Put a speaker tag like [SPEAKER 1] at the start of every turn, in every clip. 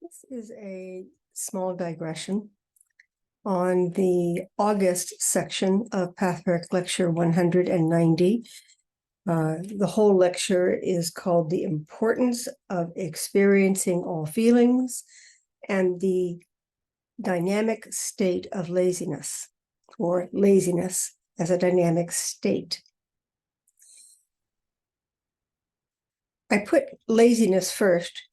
[SPEAKER 1] This is a small digression on the August section of Pathwork Lecture 190. The whole lecture is called The Importance of Experiencing All Feelings and the Dynamic State of Laziness, or laziness as a dynamic state. I put laziness first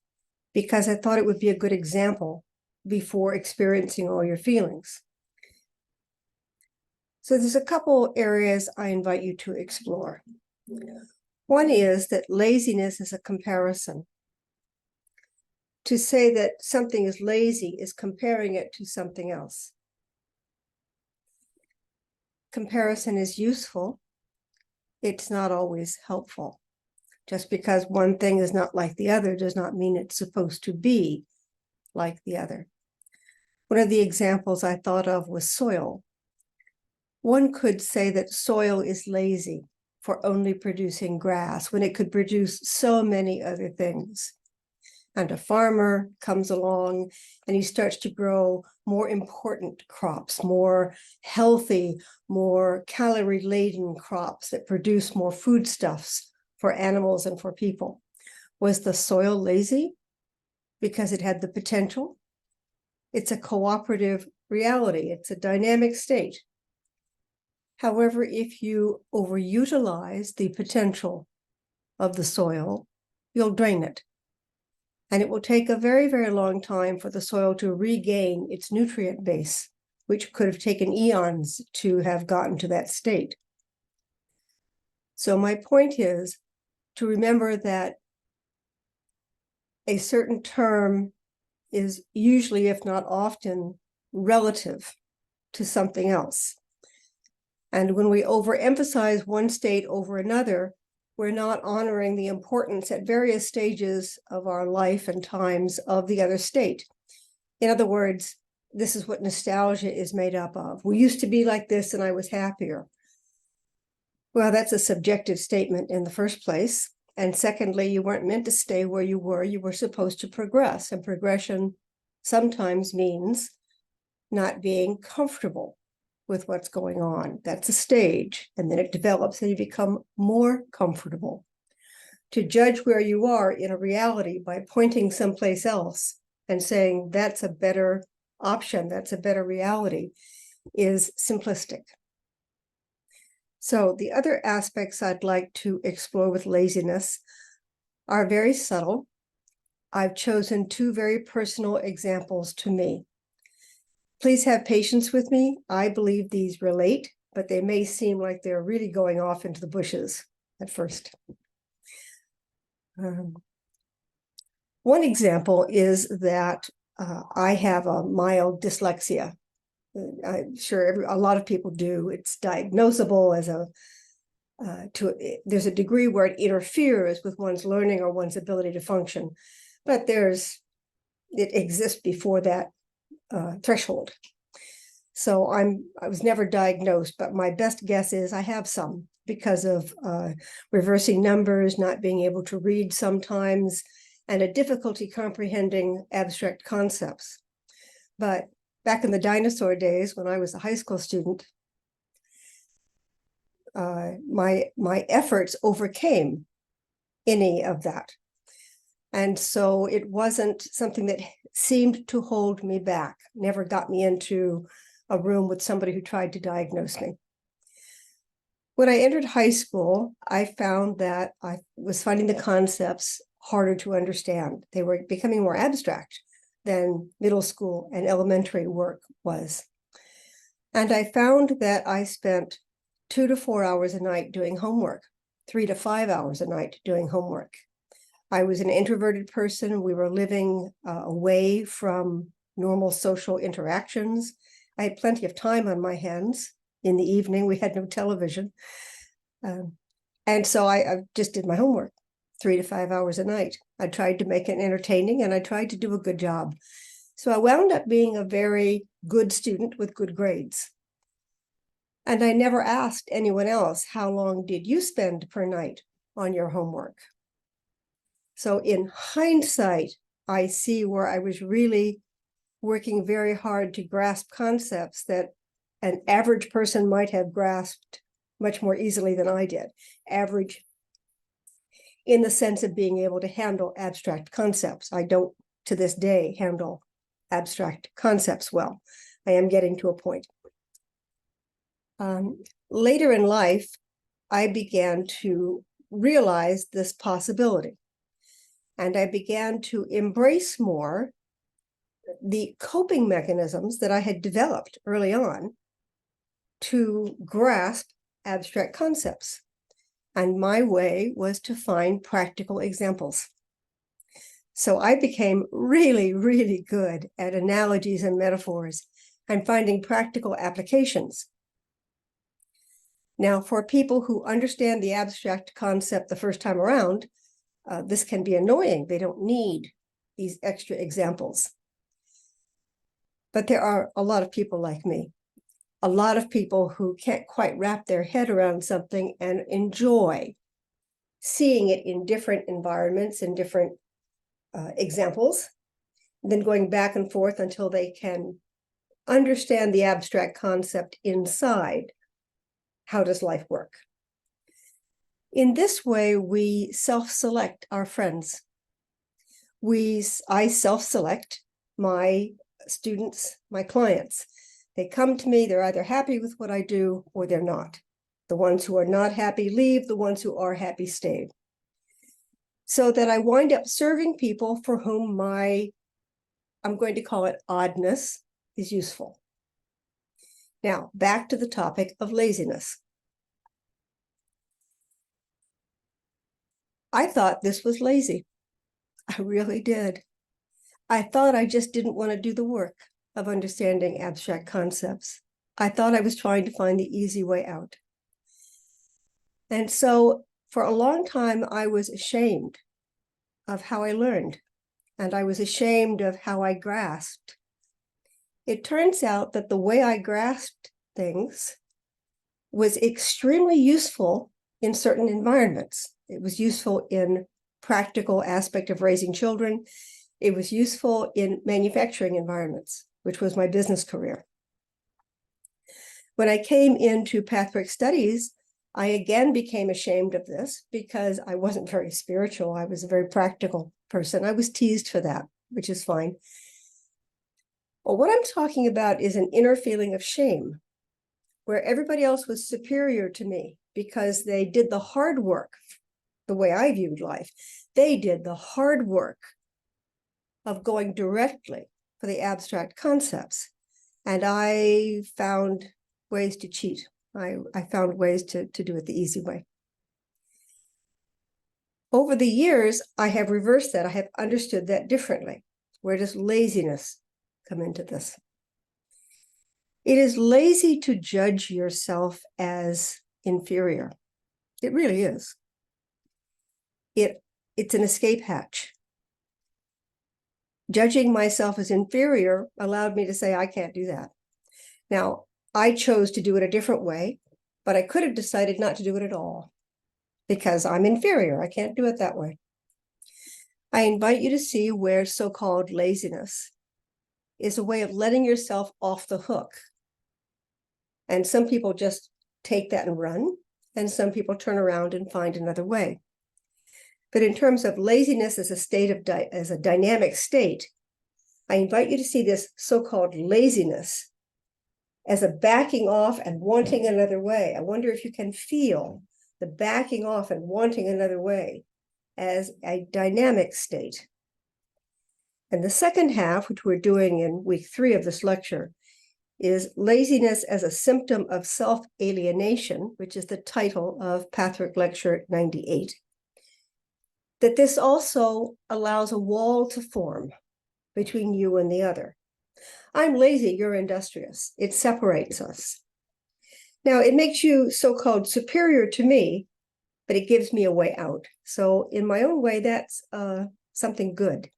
[SPEAKER 1] because I thought it would be a good example before experiencing all your feelings. So there's a couple areas I invite you to explore. One is that laziness is a comparison. To say that something is lazy is comparing it to something else. Comparison is useful. It's not always helpful. Just because one thing is not like the other does not mean it's supposed to be like the other. One of the examples I thought of was soil. One could say that soil is lazy for only producing grass when it could produce so many other things. And a farmer comes along and he starts to grow more important crops, more healthy, more calorie-laden crops that produce more foodstuffs for animals and for people. Was the soil lazy because it had the potential? It's a cooperative reality. It's a dynamic state. However, if you overutilize the potential of the soil, you'll drain it. And it will take a very, very long time for the soil to regain its nutrient base, which could have taken eons to have gotten to that state. So my point is to remember that a certain term is usually, if not often, relative to something else. And when we overemphasize one state over another, we're not honoring the importance at various stages of our life and times of the other state. In other words, this is what nostalgia is made up of. We used to be like this and I was happier. Well, that's a subjective statement in the first place. And secondly, you weren't meant to stay where you were supposed to progress. And progression sometimes means not being comfortable with what's going on. That's a stage, and then it develops and you become more comfortable. To judge where you are in a reality by pointing someplace else and saying that's a better option, that's a better reality, is simplistic. So the other aspects I'd like to explore with laziness are very subtle. I've chosen two very personal examples to me. Please have patience with me. I believe these relate, but they may seem like they're really going off into the bushes at first. One example is that I have a mild dyslexia. I'm sure a lot of people do. It's diagnosable as there's a degree where it interferes with one's learning or one's ability to function, but it exists before that threshold. So I was never diagnosed, but my best guess is I have some because of reversing numbers, not being able to read sometimes, and a difficulty comprehending abstract concepts. But back in the dinosaur days, when I was a high school student, my efforts overcame any of that. And so it wasn't something that seemed to hold me back, never got me into a room with somebody who tried to diagnose me. When I entered high school, I found that I was finding the concepts harder to understand. They were becoming more abstract than middle school and elementary work was. And I found that I spent 2 to 4 hours a night doing homework, 3 to 5 hours a night doing homework. I was an introverted person. We were living away from normal social interactions. I had plenty of time on my hands in the evening. We had no television. And so I just did my homework 3 to 5 hours a night. I tried to make it entertaining and I tried to do a good job. So I wound up being a very good student with good grades. And I never asked anyone else, how long did you spend per night on your homework? So in hindsight, I see where I was really working very hard to grasp concepts that an average person might have grasped much more easily than I did. Average in the sense of being able to handle abstract concepts. I don't, to this day, handle abstract concepts well. I am getting to a point. Later in life, I began to realize this possibility. And I began to embrace more the coping mechanisms that I had developed early on to grasp abstract concepts. And my way was to find practical examples. So I became really, really good at analogies and metaphors and finding practical applications. Now, for people who understand the abstract concept the first time around, this can be annoying. They don't need these extra examples. But there are a lot of people like me, a lot of people who can't quite wrap their head around something and enjoy seeing it in different environments and different examples, then going back and forth until they can understand the abstract concept inside. How does life work? In this way, we self-select our friends. I self-select my students, my clients. They come to me, they're either happy with what I do or they're not. The ones who are not happy leave, the ones who are happy stay. So that I wind up serving people for whom I'm going to call it oddness, is useful. Now, back to the topic of laziness. I thought this was lazy. I really did. I thought I just didn't want to do the work of understanding abstract concepts. I thought I was trying to find the easy way out. And so for a long time, I was ashamed of how I learned, and I was ashamed of how I grasped. It turns out that the way I grasped things was extremely useful in certain environments. It was useful in practical aspect of raising children. It was useful in manufacturing environments, which was my business career. When I came into pathwork studies, I again became ashamed of this because I wasn't very spiritual. I was a very practical person. I was teased for that, which is fine. Well, what I'm talking about is an inner feeling of shame, where everybody else was superior to me because they did the hard work, the way I viewed life. They did the hard work of going directly for the abstract concepts. And I found ways to cheat. I found ways to do it the easy way. Over the years, I have reversed that. I have understood that differently. Where does laziness come into this? It is lazy to judge yourself as inferior. It really is. It's an escape hatch. Judging myself as inferior allowed me to say, I can't do that. Now, I chose to do it a different way, but I could have decided not to do it at all because I'm inferior. I can't do it that way. I invite you to see where so-called laziness is a way of letting yourself off the hook. And some people just take that and run, and some people turn around and find another way. But in terms of laziness as a state of as a dynamic state, I invite you to see this so-called laziness as a backing off and wanting another way. I wonder if you can feel the backing off and wanting another way as a dynamic state. And the second half, which we're doing in week 3 of this lecture, is laziness as a symptom of self-alienation, which is the title of Pathwork Lecture 98. That this also allows a wall to form between you and the other. I'm lazy, you're industrious. It separates us. Now, it makes you so-called superior to me, but it gives me a way out. So in my own way, that's something good.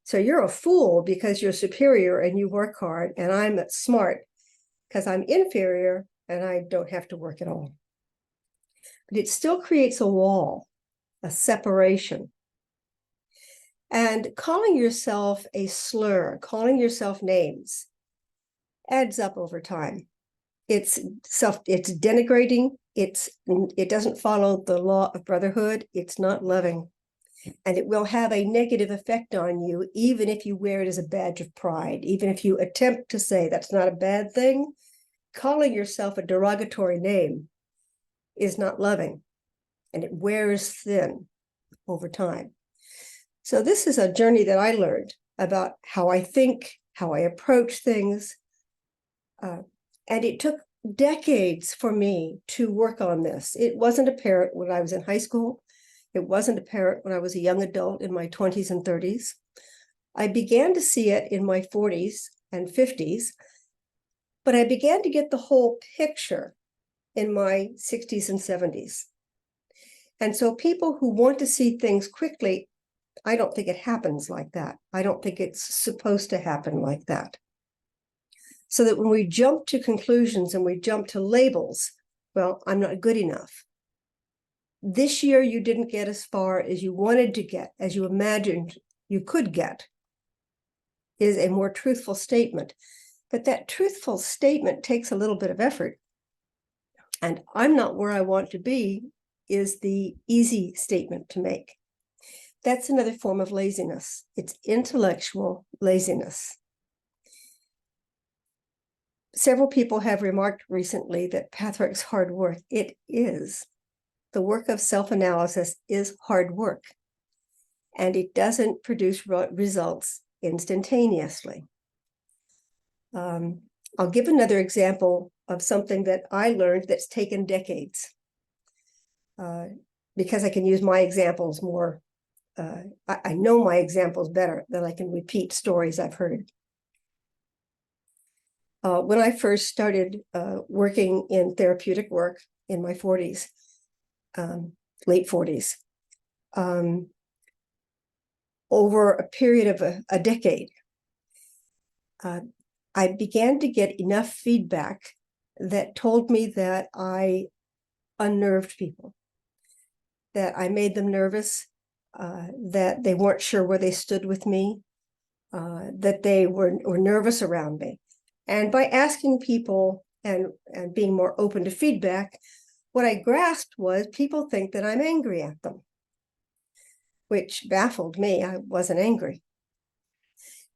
[SPEAKER 1] So you're a fool because you're superior and you work hard, and I'm smart because I'm inferior and I don't have to work at all. But it still creates a wall, a separation. And calling yourself a slur, calling yourself names, adds up over time. It's denigrating. It doesn't follow the law of brotherhood. It's not loving. And it will have a negative effect on you, even if you wear it as a badge of pride, even if you attempt to say that's not a bad thing. Calling yourself a derogatory name is not loving, and it wears thin over time. So this is a journey that I learned about how I think, how I approach things. And it took decades for me to work on this. It wasn't apparent when I was in high school. It wasn't apparent when I was a young adult in my 20s and 30s. I began to see it in my 40s and 50s, but I began to get the whole picture in my 60s and 70s. And so people who want to see things quickly, I don't think it happens like that. I don't think it's supposed to happen like that. So that when we jump to conclusions and we jump to labels, well, I'm not good enough. This year you didn't get as far as you wanted to get, as you imagined you could get, is a more truthful statement. But that truthful statement takes a little bit of effort. And I'm not where I want to be is the easy statement to make. That's another form of laziness. It's intellectual laziness. Several people have remarked recently that pathwork's hard work. It is. The work of self-analysis is hard work, and it doesn't produce results instantaneously. I'll give another example of something that I learned that's taken decades, because I can use my examples more. I know my examples better than I can repeat stories I've heard. When I first started working in therapeutic work in my 40s, late 40s, over a period of a decade, I began to get enough feedback that told me that I unnerved people, that I made them nervous, that they weren't sure where they stood with me, that they were nervous around me. And by asking people and being more open to feedback, what I grasped was people think that I'm angry at them, which baffled me. I wasn't angry.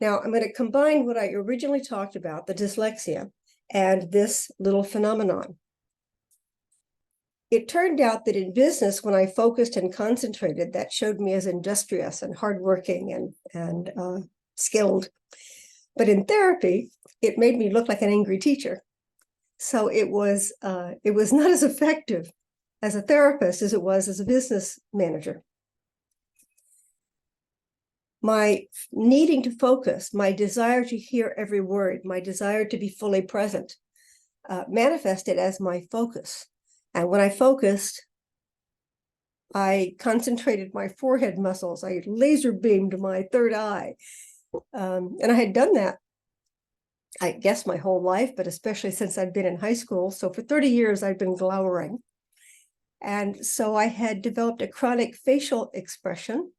[SPEAKER 1] Now, I'm going to combine what I originally talked about, the dyslexia, and this little phenomenon. It turned out that in business, when I focused and concentrated, that showed me as industrious and hardworking and skilled. But in therapy, it made me look like an angry teacher. So it was not as effective as a therapist as it was as a business manager. My needing to focus, my desire to hear every word, my desire to be fully present, manifested as my focus. And when I focused, I concentrated my forehead muscles. I laser beamed my third eye. And I had done that, I guess, my whole life, but especially since I'd been in high school. So for 30 years, I'd been glowering. And so I had developed a chronic facial expression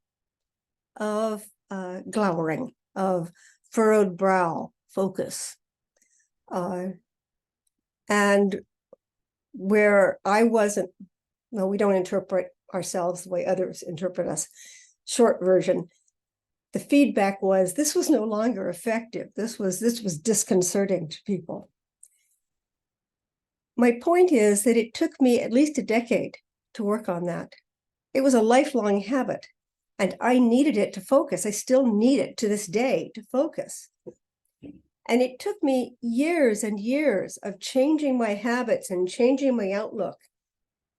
[SPEAKER 1] of glowering, of furrowed brow, focus. And where I wasn't, well, we don't interpret ourselves the way others interpret us. Short version, the feedback was this was no longer effective. This was disconcerting to people. My point is that it took me at least a decade to work on that. It was a lifelong habit, and I needed it to focus. I still need it to this day to focus. And it took me years and years of changing my habits and changing my outlook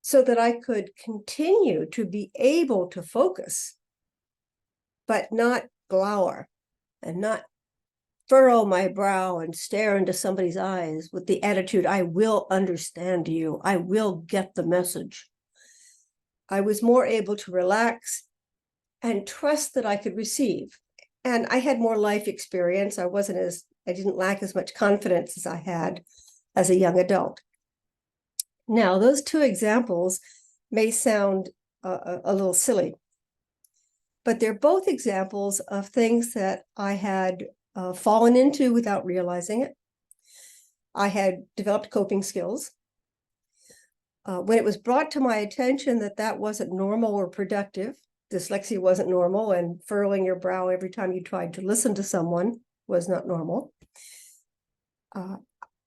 [SPEAKER 1] so that I could continue to be able to focus, but not glower and not furrow my brow and stare into somebody's eyes with the attitude, I will understand you, I will get the message. I was more able to relax and trust that I could receive. And I had more life experience. I didn't lack as much confidence as I had as a young adult. Now, those two examples may sound a little silly, But they're both examples of things that I had fallen into without realizing it. I had developed coping skills. When it was brought to my attention that that wasn't normal or productive, dyslexia wasn't normal, and furrowing your brow every time you tried to listen to someone was not normal,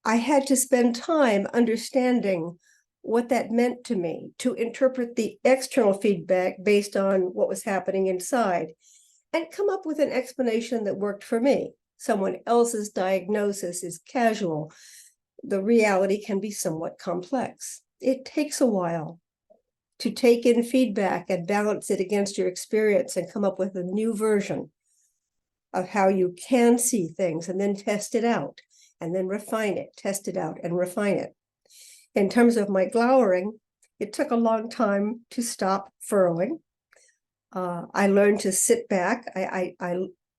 [SPEAKER 1] I had to spend time understanding what that meant to me, to interpret the external feedback based on what was happening inside, and come up with an explanation that worked for me. Someone else's diagnosis is casual. The reality can be somewhat complex. It takes a while to take in feedback and balance it against your experience and come up with a new version of how you can see things, and then test it out and then refine it, test it out and refine it. In terms of my glowering, it took a long time to stop furrowing. I learned to sit back. I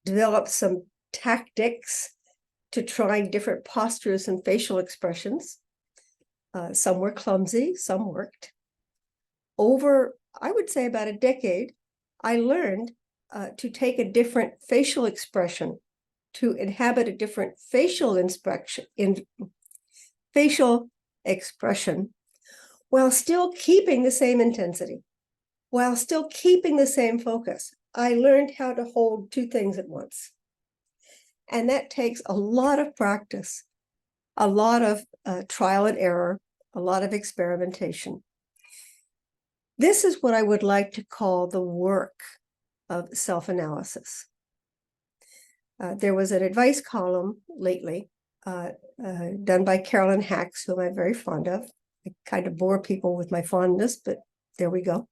[SPEAKER 1] developed some tactics to trying different postures and facial expressions. Some were clumsy, some worked. Over, I would say, about a decade, I learned to take a different facial expression, to inhabit a different facial expression while still keeping the same intensity, while still keeping the same focus. I learned how to hold two things at once. And that takes a lot of practice, a lot of trial and error, a lot of experimentation. This is what I would like to call the work of self-analysis. There was an advice column lately done by Carolyn Hacks, whom I'm very fond of. I kind of bore people with my fondness, but there we go.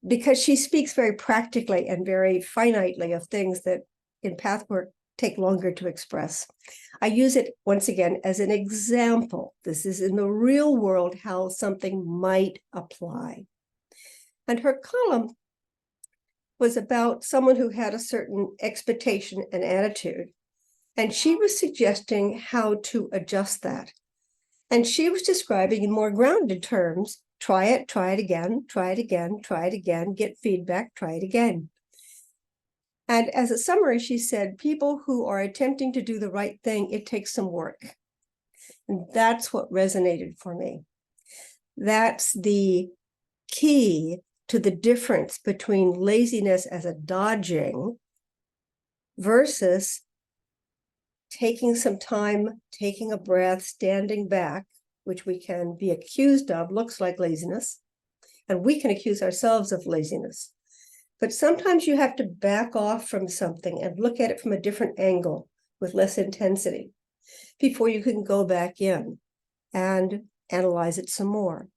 [SPEAKER 1] Because she speaks very practically and very finitely of things that in pathwork take longer to express. I use it once again as an example. This is in the real world how something might apply. And her column was about someone who had a certain expectation and attitude. And she was suggesting how to adjust that. And she was describing in more grounded terms, try it again, try it again, try it again, get feedback, try it again. And as a summary, she said, people who are attempting to do the right thing, it takes some work. And that's what resonated for me. That's the key to the difference between laziness as a dodging versus taking some time, taking a breath, standing back, which we can be accused of, looks like laziness, and we can accuse ourselves of laziness. But sometimes you have to back off from something and look at it from a different angle with less intensity before you can go back in and analyze it some more.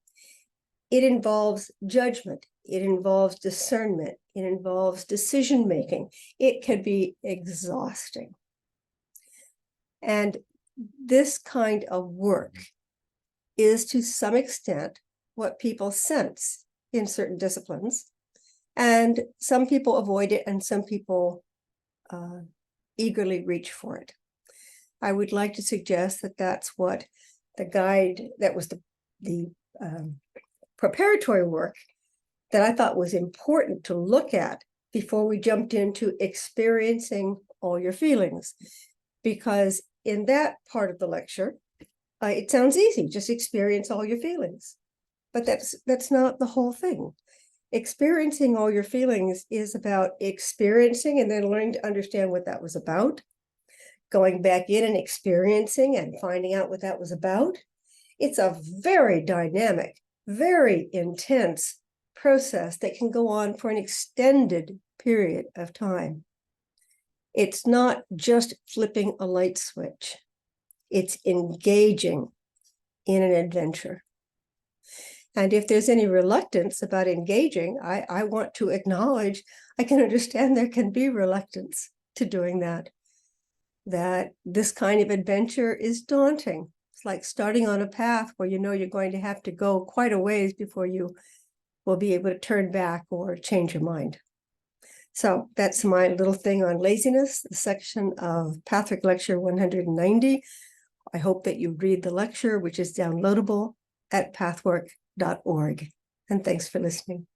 [SPEAKER 1] It involves judgment. It involves discernment. It involves decision-making. It can be exhausting. And this kind of work is to some extent what people sense in certain disciplines. And some people avoid it and some people eagerly reach for it. I would like to suggest that that's what the guide, that was the preparatory work that I thought was important to look at before we jumped into experiencing all your feelings. Because in that part of the lecture, it sounds easy, just experience all your feelings. But that's not the whole thing. Experiencing all your feelings is about experiencing and then learning to understand what that was about, going back in and experiencing and finding out what that was about. It's a very dynamic, very intense process that can go on for an extended period of time. It's not just flipping a light switch. It's engaging in an adventure. And if there's any reluctance about engaging, I want to acknowledge, I can understand there can be reluctance to doing that this kind of adventure is daunting. It's like starting on a path where you know you're going to have to go quite a ways before you will be able to turn back or change your mind. So that's my little thing on laziness, the section of Pathwork Lecture 190. I hope that you read the lecture, which is downloadable at pathwork.org. And thanks for listening.